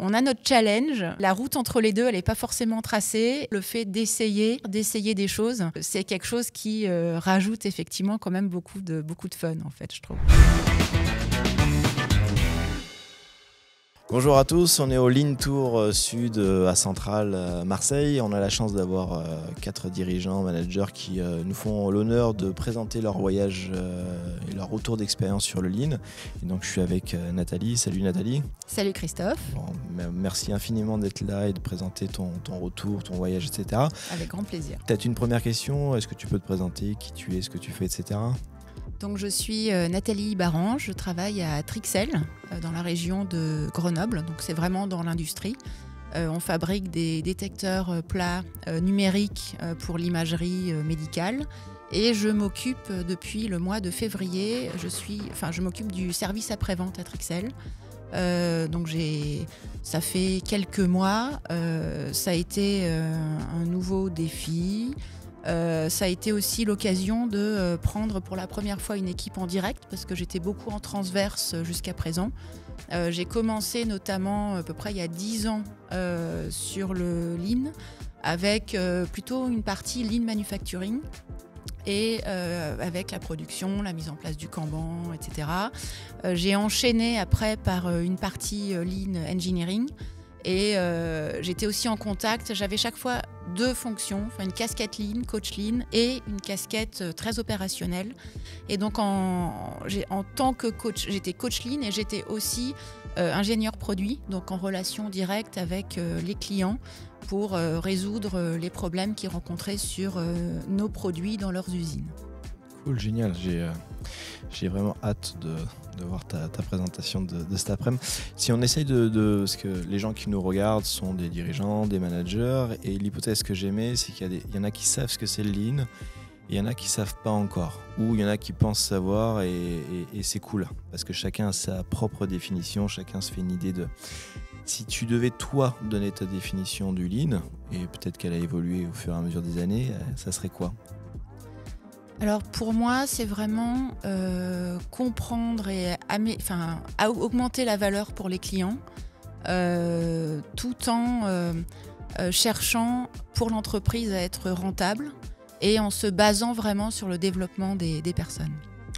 On a notre challenge. La route entre les deux, elle n'est pas forcément tracée. Le fait d'essayer des choses, c'est quelque chose qui rajoute effectivement quand même beaucoup de fun, en fait, je trouve. Bonjour à tous, on est au Lean Tour Sud à Centrale Marseille. On a la chance d'avoir 4 dirigeants, managers qui nous font l'honneur de présenter leur voyage et leur retour d'expérience sur le Lean. Et donc je suis avec Nathalie. Salut Nathalie. Salut Christophe. Bon, merci infiniment d'être là et de présenter ton retour, ton voyage, etc. Avec grand plaisir. Peut-être une première question, est-ce que tu peux te présenter, qui tu es, ce que tu fais, etc. Donc, je suis Nathalie Barange, je travaille à Trixel, dans la région de Grenoble, donc c'est vraiment dans l'industrie. On fabrique des détecteurs plats numériques pour l'imagerie médicale et je m'occupe depuis le mois de février, je m'occupe du service après-vente à Trixel. Donc ça fait quelques mois, ça a été un nouveau défi. Ça a été aussi l'occasion de prendre pour la première fois une équipe en direct parce que j'étais beaucoup en transverse jusqu'à présent. J'ai commencé notamment à peu près il y a 10 ans sur le Lean avec plutôt une partie Lean Manufacturing et avec la production, la mise en place du Kanban, etc. J'ai enchaîné après par une partie Lean Engineering. Et j'étais aussi en contact, j'avais chaque fois 2 fonctions, une casquette Lean, coach Lean et une casquette très opérationnelle. Et donc en tant que coach, j'étais coach Lean et j'étais aussi ingénieur produit, donc en relation directe avec les clients pour résoudre les problèmes qu'ils rencontraient sur nos produits dans leurs usines. Cool, génial. J'ai vraiment hâte de voir ta présentation de cet après-midi. Si on essaye parce que les gens qui nous regardent sont des dirigeants, des managers, et l'hypothèse que j'aimais, c'est qu'il y en a qui savent ce que c'est le Lean, et il y en a qui ne savent pas encore, ou il y en a qui pensent savoir, et c'est cool, parce que chacun a sa propre définition, chacun se fait une idée de... Si tu devais, toi, donner ta définition du Lean, et peut-être qu'elle a évolué au fur et à mesure des années, ça serait quoi ? Alors pour moi, c'est vraiment comprendre et augmenter la valeur pour les clients tout en cherchant pour l'entreprise à être rentable et en se basant vraiment sur le développement des personnes.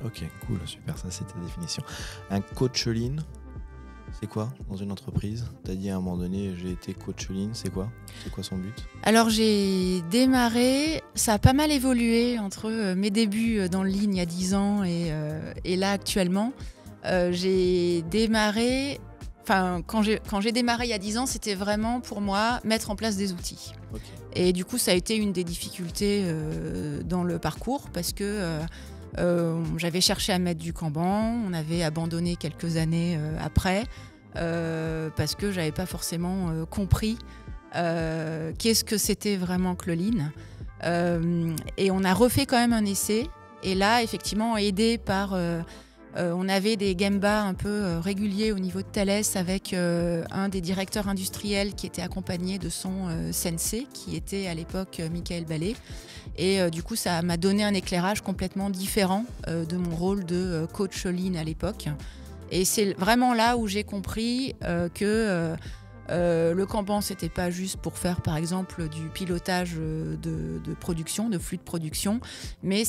Ok, cool, super, ça c'est ta définition. Un coach Lean, c'est quoi dans une entreprise ? Tu as dit à un moment donné, j'ai été coach Lean, c'est quoi son but ? Alors j'ai démarré, ça a pas mal évolué entre mes débuts dans le Lean il y a 10 ans et là actuellement. J'ai démarré, quand j'ai démarré il y a 10 ans, c'était vraiment pour moi mettre en place des outils. Okay. Et du coup ça a été une des difficultés dans le parcours parce que j'avais cherché à mettre du Kanban, on avait abandonné quelques années après parce que j'avais pas forcément compris qu'est-ce que c'était vraiment que le Lean. Et on a refait quand même un essai et là effectivement aidé par on avait des Gemba un peu réguliers au niveau de Thales avec un des directeurs industriels qui était accompagné de son sensei qui était à l'époque Michael Ballet. Et du coup, ça m'a donné un éclairage complètement différent de mon rôle de coach Lean à l'époque. Et c'est vraiment là où j'ai compris que le Kanban, c'était pas juste pour faire, par exemple, du pilotage de production, de flux de production, mais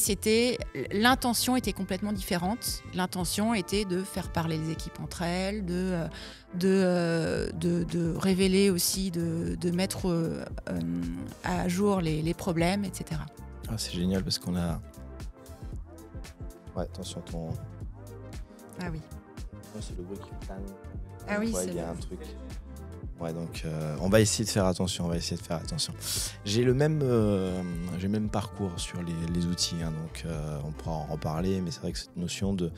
l'intention était complètement différente. L'intention était de faire parler les équipes entre elles, de révéler aussi, de mettre à jour les problèmes, etc. Ah, c'est génial parce qu'on a... Ouais, attention à ton... Ah oui. Ouais, c'est le bruit qui plane. Ah oui, ouais, il y a un truc. Ouais, donc on va essayer de faire attention, J'ai le même parcours sur les outils, hein, donc on pourra en reparler, mais c'est vrai que cette notion de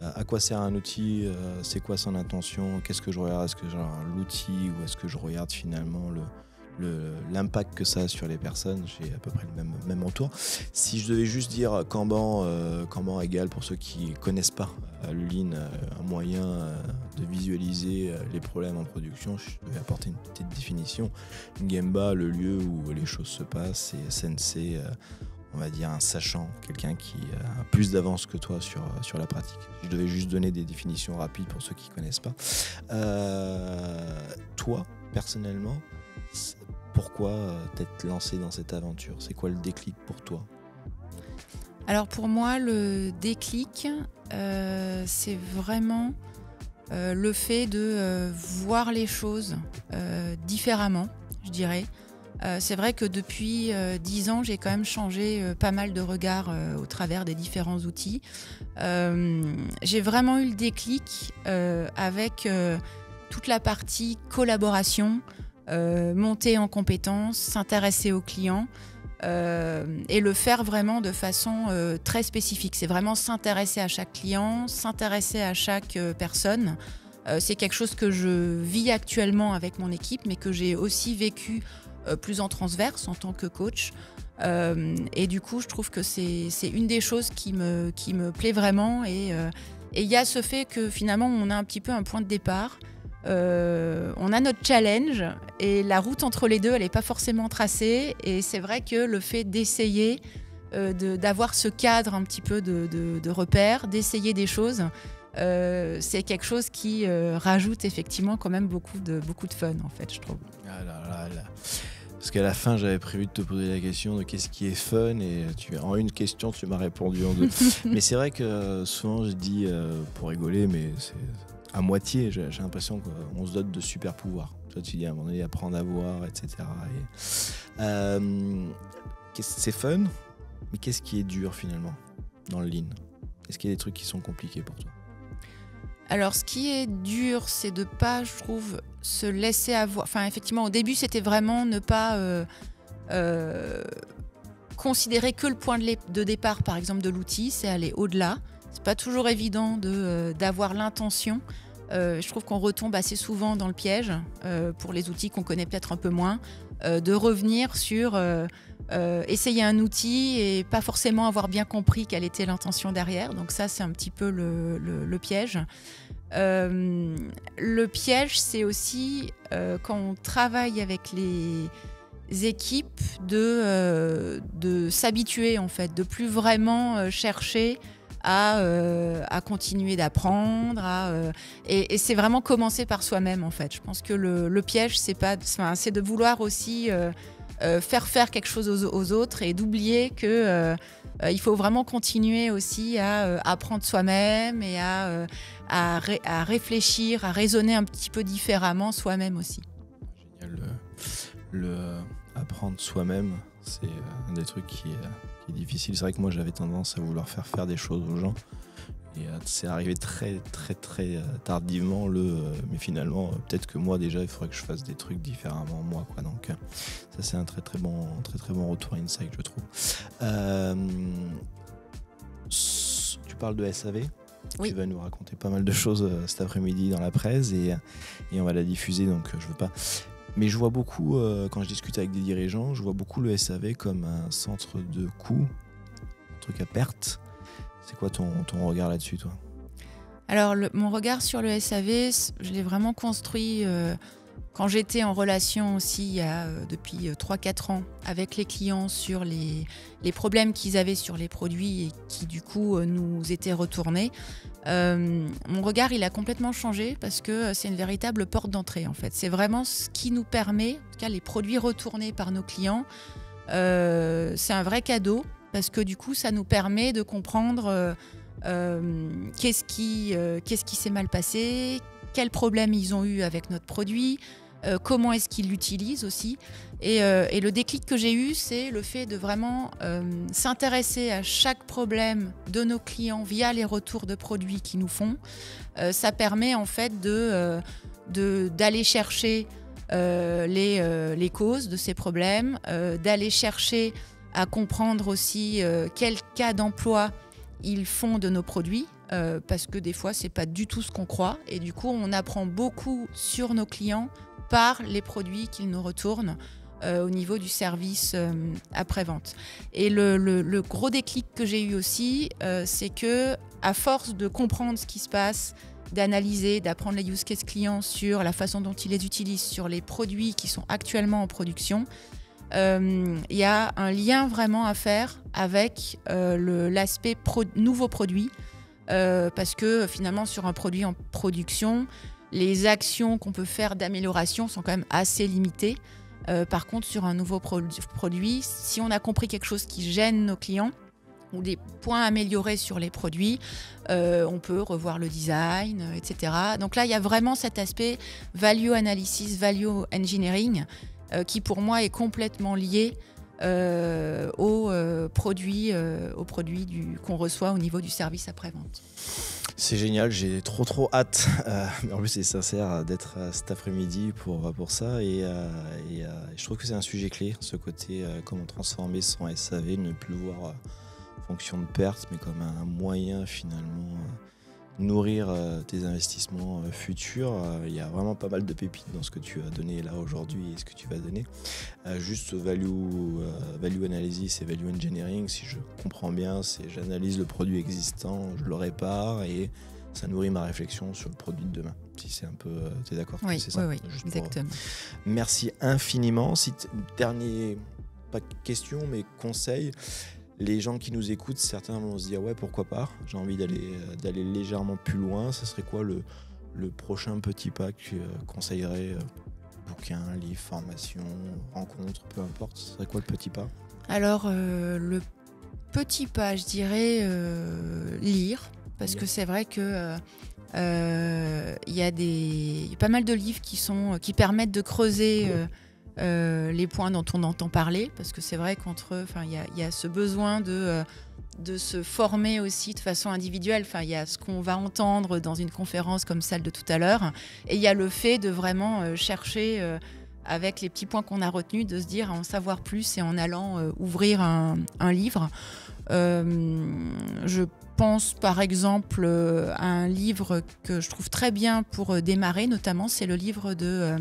à quoi sert un outil, c'est quoi son intention, qu'est-ce que je regarde, est-ce que j'ai l'outil ou est-ce que je regarde finalement l'impact que ça a sur les personnes, j'ai à peu près le même retour. Si je devais juste dire Kanban égale, pour ceux qui ne connaissent pas le Lean, un moyen de visualiser les problèmes en production, je vais apporter une petite définition. Gemba, le lieu où les choses se passent, et Sensei, on va dire un sachant, quelqu'un qui a plus d'avance que toi sur la pratique. Je devais juste donner des définitions rapides pour ceux qui ne connaissent pas. Toi, personnellement, pourquoi t'être lancé dans cette aventure? C'est quoi le déclic pour toi? Alors pour moi, le déclic, c'est vraiment le fait de voir les choses différemment, je dirais. C'est vrai que depuis 10 ans, j'ai quand même changé pas mal de regards au travers des différents outils. J'ai vraiment eu le déclic avec toute la partie collaboration, monter en compétences, s'intéresser aux clients et le faire vraiment de façon très spécifique. C'est vraiment s'intéresser à chaque client, s'intéresser à chaque personne. C'est quelque chose que je vis actuellement avec mon équipe, mais que j'ai aussi vécu plus en transverse en tant que coach. Et du coup, je trouve que c'est une des choses qui me plaît vraiment. Et il y a ce fait que finalement, on a un petit peu un point de départ. On a notre challenge et la route entre les deux, elle n'est pas forcément tracée. Et c'est vrai que le fait d'essayer, d'avoir ce cadre un petit peu de repères, d'essayer des choses, c'est quelque chose qui rajoute effectivement quand même beaucoup de fun, en fait, je trouve. Ah là là là. Parce qu'à la fin, j'avais prévu de te poser la question de qu'est-ce qui est fun, et en une question, tu m'as répondu en deux. Mais c'est vrai que souvent, je dis pour rigoler, mais c'est à moitié, j'ai l'impression qu'on se dote de super pouvoirs. Toi, tu dis à un moment donné, apprendre à voir, etc. C'est fun, mais qu'est-ce qui est dur finalement dans le lean? Est-ce qu'il y a des trucs qui sont compliqués pour toi? Alors, ce qui est dur, c'est de pas, je trouve, se laisser avoir. Enfin, effectivement, au début, c'était vraiment ne pas considérer que le point de départ, par exemple, de l'outil, c'est aller au-delà. C'est pas toujours évident d'avoir l'intention. Je trouve qu'on retombe assez souvent dans le piège, pour les outils qu'on connaît peut-être un peu moins, de revenir sur essayer un outil et pas forcément avoir bien compris quelle était l'intention derrière. Donc ça, c'est un petit peu le piège. Le piège, c'est aussi quand on travaille avec les équipes de s'habituer, en fait, de plus vraiment chercher à continuer d'apprendre, et c'est vraiment commencer par soi-même, en fait. Je pense que le piège, c'est de vouloir aussi faire quelque chose aux autres et d'oublier que il faut vraiment continuer aussi à apprendre soi-même et à réfléchir, à raisonner un petit peu différemment soi-même aussi. Génial. Apprendre soi-même, c'est un des trucs qui est difficile. C'est vrai que moi, j'avais tendance à vouloir faire des choses aux gens. Et c'est arrivé très tardivement, mais finalement, peut-être que moi, déjà, il faudrait que je fasse des trucs différemment, moi, quoi. Donc, ça, c'est un très bon retour insight, je trouve. Tu parles de SAV. Oui. Tu vas nous raconter pas mal de choses cet après-midi dans la presse, et on va la diffuser, donc je veux pas... Mais je vois beaucoup, quand je discute avec des dirigeants, je vois beaucoup le SAV comme un centre de coût, un truc à perte. C'est quoi ton regard là-dessus, toi? Alors, mon regard sur le SAV, je l'ai vraiment construit quand j'étais en relation aussi depuis 3-4 ans avec les clients sur les problèmes qu'ils avaient sur les produits et qui du coup nous étaient retournés. Mon regard, il a complètement changé parce que c'est une véritable porte d'entrée, en fait. C'est vraiment ce qui nous permet, en tout cas les produits retournés par nos clients, c'est un vrai cadeau parce que du coup ça nous permet de comprendre qu'est-ce qui s'est mal passé, quels problèmes ils ont eu avec notre produit, comment est-ce qu'ils l'utilisent aussi. Et le déclic que j'ai eu, c'est le fait de vraiment s'intéresser à chaque problème de nos clients via les retours de produits qu'ils nous font. Ça permet en fait d'aller chercher les causes de ces problèmes, d'aller chercher à comprendre aussi quel cas d'emploi ils font de nos produits, parce que des fois, c'est pas du tout ce qu'on croit. Et du coup, on apprend beaucoup sur nos clients par les produits qu'ils nous retournent au niveau du service après-vente. Et le gros déclic que j'ai eu aussi, c'est que à force de comprendre ce qui se passe, d'analyser, d'apprendre les use cases clients sur la façon dont ils les utilisent, sur les produits qui sont actuellement en production, il y a un lien vraiment à faire avec l'aspect nouveau produit, parce que finalement sur un produit en production, les actions qu'on peut faire d'amélioration sont quand même assez limitées. Par contre, sur un nouveau produit, si on a compris quelque chose qui gêne nos clients ou des points améliorés sur les produits, on peut revoir le design, etc. Donc là, il y a vraiment cet aspect value analysis, value engineering, qui pour moi est complètement lié aux produits qu'on reçoit au niveau du service après-vente. C'est génial, j'ai trop hâte, mais en plus c'est sincère d'être cet après-midi pour ça et je trouve que c'est un sujet clé, ce côté comment transformer son SAV, ne plus le voir en fonction de pertes, mais comme un moyen finalement nourrir tes investissements futurs. Il y a vraiment pas mal de pépites dans ce que tu as donné là aujourd'hui et ce que tu vas donner. Juste value analysis et value engineering, si je comprends bien, c'est j'analyse le produit existant, je le répare et ça nourrit ma réflexion sur le produit de demain. Si c'est un peu, tu es d'accord? Oui, c'est ça. Oui, exactement. Merci infiniment. Dernier, pas question, mais conseil. Les gens qui nous écoutent, certains vont se dire ouais, pourquoi pas, j'ai envie d'aller légèrement plus loin. Ça serait quoi le prochain petit pas que tu conseillerais? Bouquin, livre, formation, rencontre, peu importe. Ce serait quoi le petit pas? Alors le petit pas, je dirais lire, parce que c'est vrai que il y a pas mal de livres qui permettent de creuser les points dont on entend parler, parce que c'est vrai il y a ce besoin de se former aussi de façon individuelle. Il y a ce qu'on va entendre dans une conférence comme celle de tout à l'heure, et il y a le fait de vraiment chercher avec les petits points qu'on a retenus, de se dire en savoir plus et en allant ouvrir un livre. Je pense par exemple à un livre que je trouve très bien pour démarrer, notamment c'est le livre de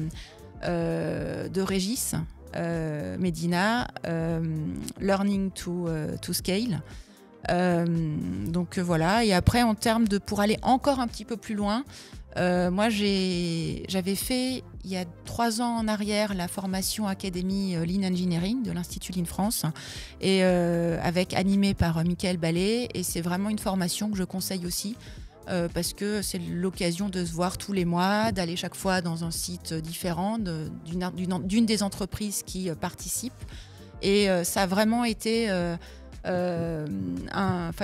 Régis Medina, Learning to Scale. Donc voilà, et après en termes pour aller encore un petit peu plus loin, moi j'avais fait il y a 3 ans en arrière la formation Académie Lean Engineering de l'Institut Lean France, et animée par Michael Ballet, et c'est vraiment une formation que je conseille aussi. Parce que c'est l'occasion de se voir tous les mois, d'aller chaque fois dans un site différent d'une des entreprises qui participent. Et ça a vraiment été...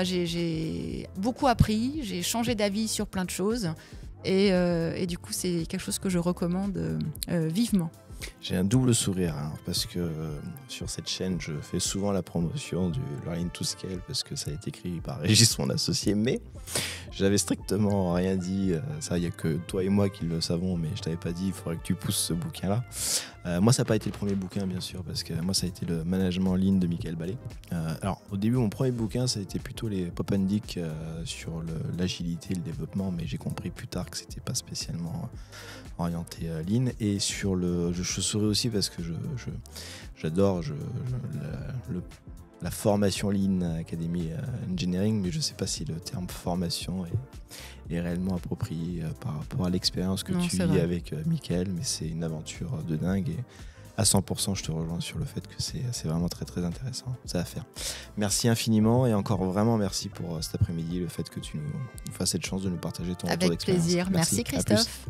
j'ai beaucoup appris, j'ai changé d'avis sur plein de choses. Et du coup, c'est quelque chose que je recommande vivement. J'ai un double sourire parce que sur cette chaîne, je fais souvent la promotion du Learning to Scale parce que ça a été écrit par Régis, mon associé, mais j'avais strictement rien dit. Ça, il n'y a que toi et moi qui le savons, mais je t'avais pas dit, il faudrait que tu pousses ce bouquin-là. Moi, ça n'a pas été le premier bouquin, bien sûr, parce que moi, ça a été le Management Lean de Michael Ballet. Alors, au début, mon premier bouquin, ça a été plutôt les Pop and Dick sur l'agilité, le développement, mais j'ai compris plus tard que c'était pas spécialement orienté Lean. Et sur je saurais aussi parce que j'adore la formation Lean Academy Engineering, mais je ne sais pas si le terme formation est réellement approprié par rapport à l'expérience que tu vis avec Michael, mais c'est une aventure de dingue et à 100% je te rejoins sur le fait que c'est vraiment très très intéressant, ça à faire. Merci infiniment et encore vraiment merci pour cet après-midi, le fait que tu nous fasses cette chance de nous partager ton retour d'expérience. Avec plaisir, merci Christophe.